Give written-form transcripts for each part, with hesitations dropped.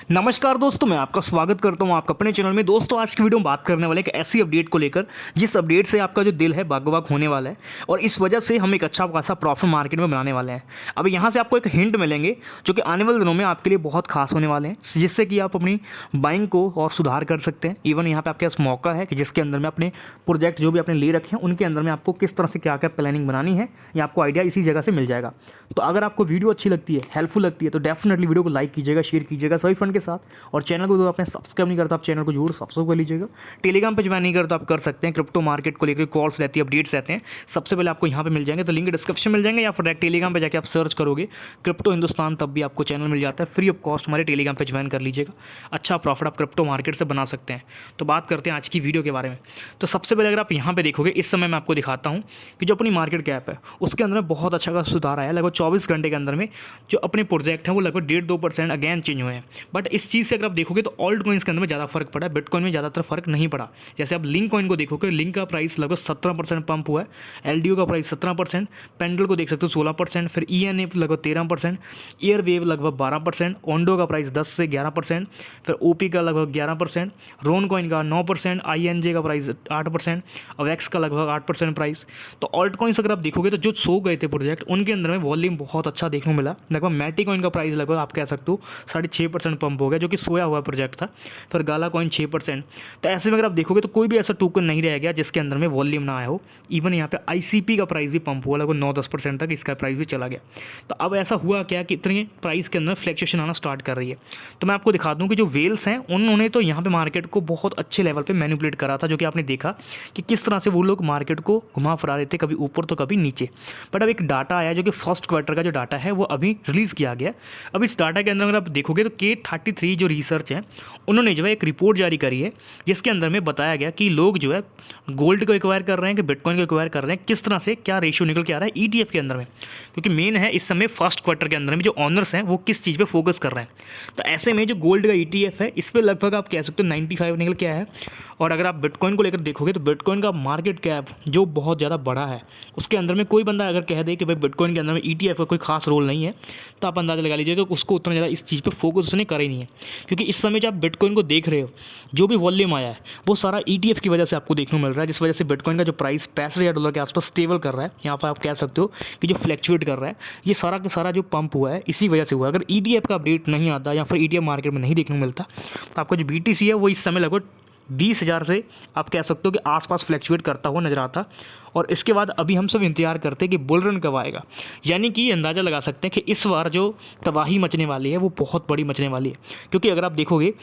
नमस्कार दोस्तों, मैं आपका स्वागत करता हूं आपका अपने चैनल में। दोस्तों, आज की वीडियो में बात करने वाले एक ऐसी अपडेट को लेकर जिस अपडेट से आपका जो दिल है बाग बाग होने वाला है और इस वजह से हम एक अच्छा खासा प्रॉफिट मार्केट में बनाने वाले हैं। अब यहाँ से आपको एक हिंट मिलेंगे जो कि आने वाले दिनों में आपके लिए बहुत खास होने वाले हैं, जिससे कि आप अपनी बाइंग को और सुधार कर सकते हैं। इवन यहाँ पर आपके पास मौका है कि जिसके अंदर में अपने प्रोजेक्ट जो भी आपने ले रखे हैं उनके अंदर में आपको किस तरह से क्या क्या प्लानिंग बनानी है, ये आपको आइडिया इसी जगह से मिल जाएगा। तो अगर आपको वीडियो अच्छी लगती है, हेल्पफुल लगती है, तो डेफिनेटली वीडियो को लाइक कीजिएगा, शेयर कीजिएगा सभी फ्रेंड के साथ। और चैनल को जो आपने सब्सक्राइब नहीं करता, आप चैनल को जरूर सब्सक्राइब कर लीजिएगा। टेलीग्राम पे ज्वाइन नहीं करता आप कर सकते हैं। क्रिप्टो मार्केट को लेकर कॉल्स रहती है, अपडेट्स रहते हैं, सबसे पहले आपको यहाँ पे मिल जाएंगे। तो लिंक डिस्क्रिप्शन मिल जाएंगे या फिर डायरेक्ट टेलीग्राम पे जाकर आप सर्च करोगे क्रिप्टो हिंदुस्तान, तब भी आपको चैनल मिल जाता है। फ्री ऑफ कॉस्ट हमारे टेलीग्राम पे ज्वाइन कर लीजिएगा, अच्छा प्रॉफिट आप क्रिप्टो मार्केट से बना सकते हैं। तो बात करते हैं आज की वीडियो के बारे में। तो सबसे पहले अगर आप यहाँ पे देखोगे, इस समय मैं आपको दिखाता हूँ कि जो अपनी मार्केट कैप है उसके अंदर बहुत अच्छा खासा सुधार आया है। लगभग 24 घंटे के अंदर में जो अपने प्रोजेक्ट हैं वो लगभग 1.5-2% अगेन चेंज हुए हैं। बट इस चीज़ से अगर आप देखोगे तो ऑल्ट कॉइन्स के अंदर में ज़्यादा फर्क पड़ा है, बिटकॉइन में ज़्यादातर फर्क नहीं पड़ा। जैसे आप लिंक कॉइन को देखोगे, लिंक का प्राइस लगभग 17% पंप हुआ है, एलडीओ का प्राइस 17%, पेंडल को देख सकते हो 16%, फिर ईएनएफ लगभग 13%, एयरवेव लगभग 12%, ओंडो का प्राइस 10 से 11%, फिर ओपी का लगभग 11%, रोन कॉइन का 9%, आईएनजे का प्राइस 8%, अवेक्स का लगभग 8% प्राइस। तो ऑल्ट कॉइन्स अगर आप देखोगे तो जो सो गए थे प्रोजेक्ट उनके अंदर में वॉल्यूम बहुत अच्छा देखने को मिला। लगभग मैटी कॉइन का प्राइस लगभग आप कह सकते हो 6.5% पंप हो गया, जो कि सोया हुआ प्रोजेक्ट था। फिर गाला कॉइन 6%। तो ऐसे में अगर आप देखोगे तो कोई भी ऐसा टोकन नहीं रह गया जिसके अंदर में वॉल्यूम ना आया हो। इवन यहाँ पे आईसीपी का प्राइस भी पंप हुआ, लगभग 9-10% तक इसका प्राइस भी चला गया। तो अब ऐसा हुआ क्या कि इतने प्राइस के अंदर फ्लैक्चुएशन आना स्टार्ट कर रही है। तो मैं आपको दिखा दूँ कि जो वेल्स हैं उन्होंने तो यहाँ पे मार्केट को बहुत अच्छे लेवल पे मैनिपुलेट करा था, जो कि आपने देखा कि किस तरह से वो लोग मार्केट को घुमा फिरा रहे थे, कभी ऊपर तो कभी नीचे। बट अब एक डाटा आया जो कि फर्स्ट क्वार्टर का जो डाटा है वो अभी रिलीज़ किया गया। अब इस डाटा के अंदर अगर आप देखोगे तो K33 जो रिसर्च है उन्होंने जो है एक रिपोर्ट जारी करी है, जिसके अंदर में बताया गया कि लोग जो है गोल्ड को एक्वायर कर रहे हैं कि बिटकॉइन को एक्वायर कर रहे हैं, किस तरह से क्या रेशियो निकल के आ रहा है ईटीएफ के अंदर में। क्योंकि मेन है इस समय फर्स्ट क्वार्टर के अंदर में जो ऑनर्स हैं वो किस चीज़ पे फोकस कर रहे हैं। तो ऐसे में जो गोल्ड का ईटीएफ है इस पर लगभग आप कह सकते हो 95 निकल के आया है। और अगर आप बिटकॉइन को लेकर देखोगे तो बिटकॉइन का मार्केट कैप जो बहुत ज़्यादा बड़ा है, उसके अंदर में कोई बंदा अगर कह दे कि भाई बिटकॉइन के अंदर में ईटीएफ का कोई खास रोल नहीं है, तो आप अंदाज़ा लगा लीजिएगा कि उसको उतना ज़्यादा इस चीज़ पे फोकस उसने करा ही नहीं है। क्योंकि इस समय जब आप बिटकॉइन को देख रहे हो, जो भी वॉल्यूम आया है वो सारा ईटीएफ की वजह से आपको देखने को मिल रहा है, जिस वजह से बिटकॉइन का जो प्राइस $65,000 के आसपास स्टेबल कर रहा है। यहाँ पर आप कह सकते हो कि जो फ्लैक्चुएट कर रहा है, ये सारा का सारा जो पंप हुआ है इसी वजह से हुआ है। अगर ईटीएफ का अपडेट नहीं आता या फिर ईटीएफ मार्केट में नहीं देखने को मिलता, तो आपका जो बीटीसी है वो इस समय लगभग 20,000 से आप कह सकते हो कि आसपास फ्लैक्चुएट करता हुआ नजर आता। और इसके बाद अभी हम सब इंतजार करते हैं कि बुल रन कब आएगा। यानी कि अंदाज़ा लगा सकते हैं कि इस बार जो तबाही मचने वाली है वो बहुत बड़ी मचने वाली है। क्योंकि अगर आप देखोगे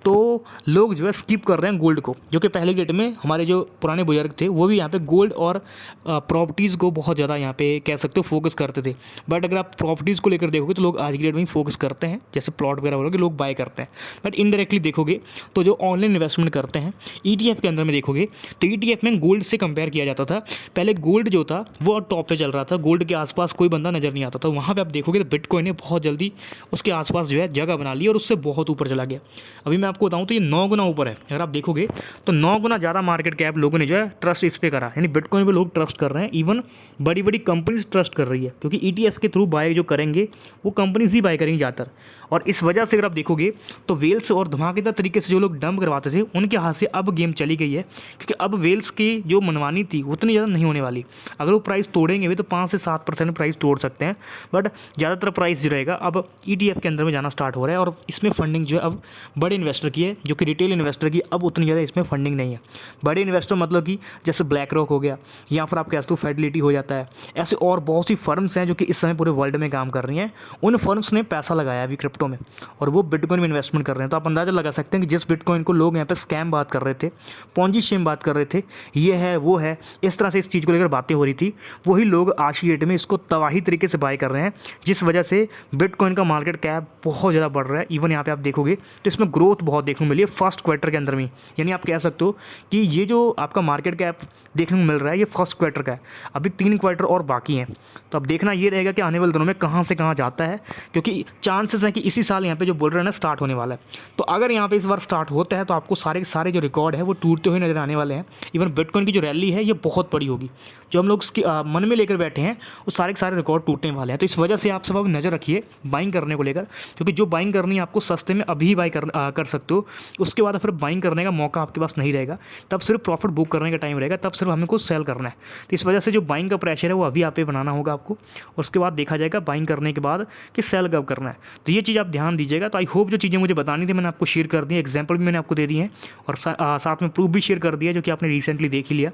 तो लोग जो है स्किप कर रहे हैं गोल्ड को, जो कि पहले डेट में हमारे जो पुराने बुजुर्ग थे वो भी यहाँ पे गोल्ड और प्रॉपर्टीज़ को बहुत ज़्यादा यहाँ पे कह सकते हो फोकस करते थे। बट अगर आप प्रॉपर्टीज़ को लेकर देखोगे तो लोग आज की डेट में ही फोकस करते हैं, जैसे प्लॉट वगैरह वगैरह लोग बाय करते हैं। बट इनडायरेक्टली देखोगे तो जो ऑनलाइन इन्वेस्टमेंट करते हैं ईटीएफ के अंदर में देखोगे तो ईटीएफ में गोल्ड से कंपेयर किया जाता था। पहले गोल्ड जो था वो टॉप पे चल रहा था, गोल्ड के आसपास कोई बंदा नज़र नहीं आता था। वहाँ पे आप देखोगे तो बिटकॉइन ने बहुत जल्दी उसके आसपास जो है जगह बना ली और उससे बहुत ऊपर चला गया। अभी मैं आपको बताऊँ तो ये 9 गुना ऊपर है। अगर आप देखोगे तो 9 गुना ज़्यादा मार्केट कैप लोगों ने जो है ट्रस्ट इस पर करा, यानी बिटकॉइन पर लोग ट्रस्ट कर रहे हैं। इवन बड़ी बड़ी कंपनीज ट्रस्ट कर रही है, क्योंकि ईटीएफ के थ्रू बाय जो करेंगे वो कंपनीज ही बाय करेंगी ज़्यादातर। और इस वजह से अगर आप देखोगे तो वेल्स और धमाकेदार तरीके से जो लोग डंप करवाते थे उनके हाथ से अब गेम चली गई है। क्योंकि अब वेल्स की जो मनमानी थी उतनी ज़्यादा नहीं होने वाली। अगर वो प्राइस तोड़ेंगे भी तो 5 से 7% प्राइस तोड़ सकते हैं। बट ज़्यादातर प्राइस जो रहेगा अब ईटीएफ के अंदर में जाना स्टार्ट हो रहा है। और इसमें फंडिंग जो है अब बड़े इन्वेस्टर की है, जो कि रिटेल इन्वेस्टर की अब उतनी ज़्यादा इसमें फंडिंग नहीं है। बड़े इन्वेस्टर मतलब कि जैसे ब्लैक रॉक हो गया या फिर आप कह सकते हो फेडलिटी हो जाता है, ऐसे और बहुत सी फर्म्स हैं जो कि इस समय पूरे वर्ल्ड में काम कर रही हैं। उन फर्म्स ने पैसा लगाया अभी क्रिप्टो में और वो बिटकॉइन में इन्वेस्टमेंट कर रहे हैं। तो आप अंदाज़ा लगा सकते हैं कि जिस बिटकॉइन को लोग यहाँ पे स्कैम बात कर रहे थे, पॉन्जी स्कीम बात कर रहे थे, ये है वो है, इस तरह से इस चीज़ को लेकर बातें हो रही थी, वही लोग आज की डेट में इसको तबाही तरीके से बाय कर रहे हैं, जिस वजह से बिटकॉइन का मार्केट कैप बहुत ज़्यादा बढ़ रहा है। इवन यहाँ पे आप देखोगे तो इसमें ग्रोथ बहुत देखने को मिली है फर्स्ट क्वार्टर के अंदर में। यानी आप कह सकते हो कि ये जो आपका मार्केट कैप देखने को मिल रहा है ये फर्स्ट क्वार्टर का है, अभी 3 क्वार्टर और बाकी हैं। तो अब देखना ये रहेगा कि आने वाले दिनों में कहाँ से कहाँ जाता है, क्योंकि चांसेस हैं कि इसी साल यहाँ पे जो बुल रन है स्टार्ट होने वाला है। तो अगर यहाँ पे इस बार स्टार्ट होता है तो आपको सारे के सारे जो रिकॉर्ड है वो टूटते हुए नजर आने वाले हैं। इवन बिटकॉइन की जो रैली है ये बहुत बड़ी होगी, जो हम लोग उसके मन में लेकर बैठे हैं वो सारे के सारे रिकॉर्ड टूटने वाले हैं। तो इस वजह से आप सब अब नज़र रखिए बाइंग करने को लेकर, क्योंकि जो बाइंग करनी है आपको सस्ते में अभी बाई कर सकते हो, उसके बाद फिर बाइंग करने का मौका आपके पास नहीं रहेगा, तब सिर्फ प्रॉफिट बुक करने का टाइम रहेगा, तब सिर्फ हमको सेल करना है। तो इस वजह से जो बाइंग का प्रेशर है वो अभी आप पे बनाना होगा आपको, उसके बाद देखा जाएगा बाइंग करने के बाद कि सेल कब करना है। तो ये चीज़ आप ध्यान दीजिएगा। तो आई होप जो चीज़ें मुझे बतानी थी मैंने आपको शेयर कर दी, एग्जाम्पल भी मैंने आपको दे दी है और साथ में प्रूफ भी शेयर कर दिया जो कि आपने रिसेंटली देख ही लिया।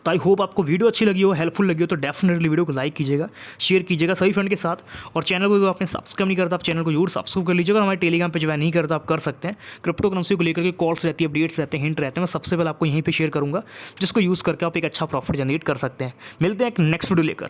तो आई होप आपको वीडियो अच्छी लगी हो, हेल्पफुल लगी हो, तो डेफिनेटली वीडियो को लाइक कीजिएगा, शेयर कीजिएगा सभी फ्रेंड के साथ। और चैनल को जो आपने सब्सक्राइब नहीं करता आप चैनल को जरूर सब्सक्राइब कर लीजिएगा। और हमारे टेलीग्राम पे ज्वाइन नहीं करता आप कर सकते हैं। क्रिप्टो करेंसी को लेकर के कॉल्स रहती है, अपडेट्स रहते हैं, हिंट रहते हैं, मैं सबसे पहले आपको यहीं पर शेयर करूँगा, जिसको यूज़ करके आप एक अच्छा प्रॉफिट जनरेट कर सकते हैं। मिलते हैं एक नेक्स्ट वीडियो लेकर।